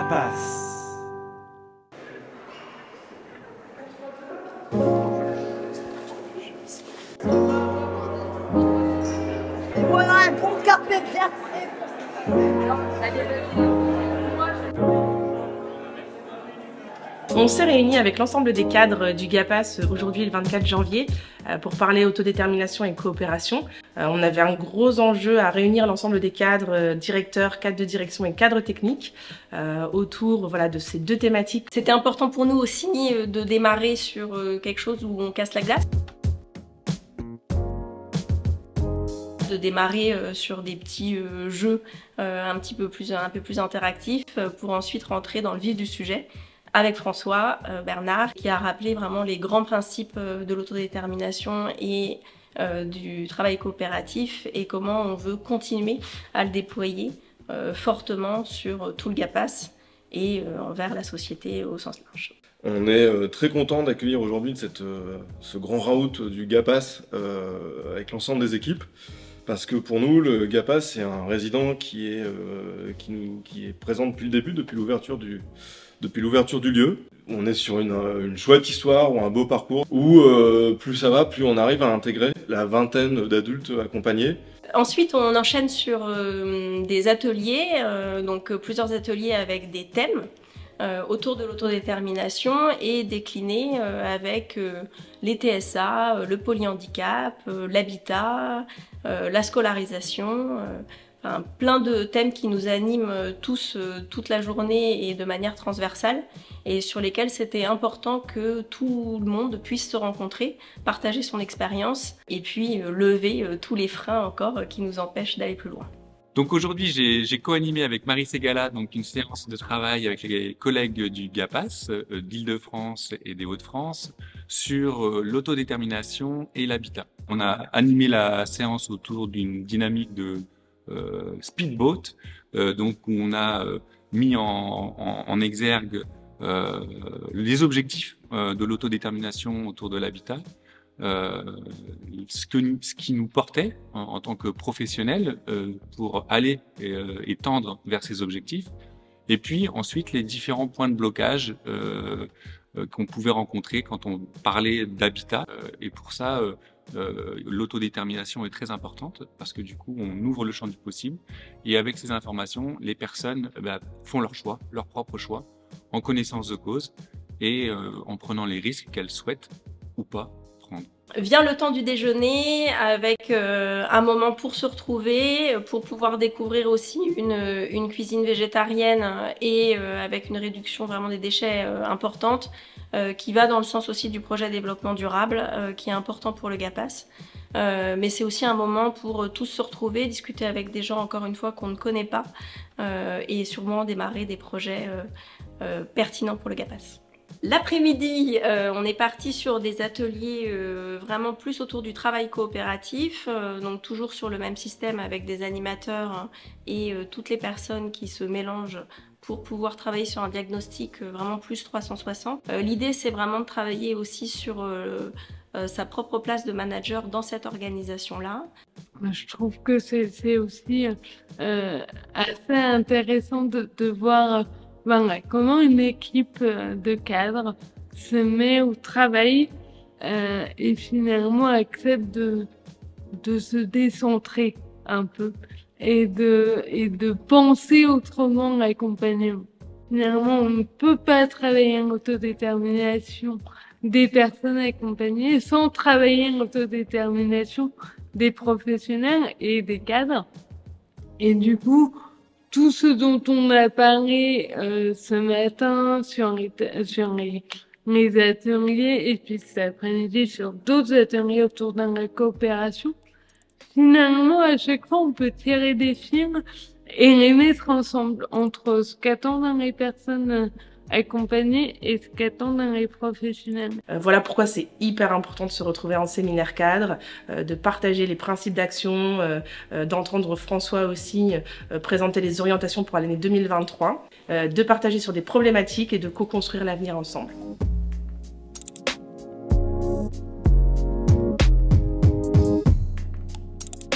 GAPAS. Voilà un bon café bien frais. On s'est réunis avec l'ensemble des cadres du GAPAS aujourd'hui le 24 janvier pour parler autodétermination et coopération. On avait un gros enjeu à réunir l'ensemble des cadres, directeurs, cadres de direction et cadres techniques autour de ces deux thématiques. C'était important pour nous aussi de démarrer sur quelque chose où on casse la glace. De démarrer sur des petits jeux un peu plus interactifs pour ensuite rentrer dans le vif du sujet avec François Bernard qui a rappelé vraiment les grands principes de l'autodétermination et du travail coopératif et comment on veut continuer à le déployer fortement sur tout le GAPAS et envers la société au sens large. On est très content d'accueillir aujourd'hui ce grand raout du GAPAS avec l'ensemble des équipes. Parce que pour nous, le GAPAS, c'est un résident qui est présent depuis le début, depuis l'ouverture du lieu. On est sur une chouette histoire ou un beau parcours où plus ça va, plus on arrive à intégrer la vingtaine d'adultes accompagnés. Ensuite, on enchaîne sur des ateliers, donc plusieurs ateliers avec des thèmes autour de l'autodétermination et déclinés avec les TSA, le polyhandicap, l'habitat, la scolarisation, plein de thèmes qui nous animent tous toute la journée et de manière transversale et sur lesquels c'était important que tout le monde puisse se rencontrer, partager son expérience et puis lever tous les freins encore qui nous empêchent d'aller plus loin. Donc aujourd'hui, j'ai co-animé avec Marie Ségala donc une séance de travail avec les collègues du GAPAS d'Île-de-France et des Hauts-de-France sur l'autodétermination et l'habitat. On a animé la séance autour d'une dynamique de speedboat, donc où on a mis en exergue les objectifs de l'autodétermination autour de l'habitat. Ce qui nous portait en tant que professionnels pour aller et tendre vers ces objectifs. Et puis ensuite les différents points de blocage qu'on pouvait rencontrer quand on parlait d'habitat. Et pour ça, l'autodétermination est très importante parce que du coup on ouvre le champ du possible. Et avec ces informations, les personnes font leur choix, leur propre choix, en connaissance de cause et en prenant les risques qu'elles souhaitent ou pas. Vient le temps du déjeuner avec un moment pour se retrouver, pour pouvoir découvrir aussi une cuisine végétarienne et avec une réduction vraiment des déchets importante qui va dans le sens aussi du projet développement durable qui est important pour le GAPAS. Mais c'est aussi un moment pour tous se retrouver, discuter avec des gens encore une fois qu'on ne connaît pas et sûrement démarrer des projets pertinents pour le GAPAS. L'après-midi, on est parti sur des ateliers vraiment plus autour du travail coopératif, donc toujours sur le même système avec des animateurs et toutes les personnes qui se mélangent pour pouvoir travailler sur un diagnostic vraiment plus 360. L'idée, c'est vraiment de travailler aussi sur sa propre place de manager dans cette organisation-là. Je trouve que c'est aussi assez intéressant de voir comment une équipe de cadres se met au travail et finalement accepte de se décentrer un peu et de penser autrement l'accompagnement. Finalement, on ne peut pas travailler en autodétermination des personnes accompagnées sans travailler en autodétermination des professionnels et des cadres. Et du coup, tout ce dont on a parlé ce matin sur les ateliers et puis cet après-midi sur d'autres ateliers autour de la coopération, finalement, à chaque fois, on peut tirer des fils et les mettre ensemble entre ce qu'attendent les personnes accompagner et ce qu'attendent les professionnels. Voilà pourquoi c'est hyper important de se retrouver en séminaire cadre, de partager les principes d'action, d'entendre François aussi présenter les orientations pour l'année 2023, de partager sur des problématiques et de co-construire l'avenir ensemble.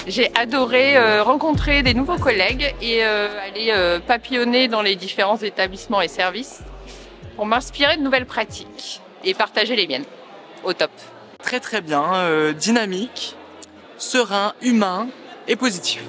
J'ai adoré rencontrer des nouveaux collègues et aller papillonner dans les différents établissements et services pour m'inspirer de nouvelles pratiques et partager les miennes. Au top. Très très bien, dynamique, serein, humain et positif.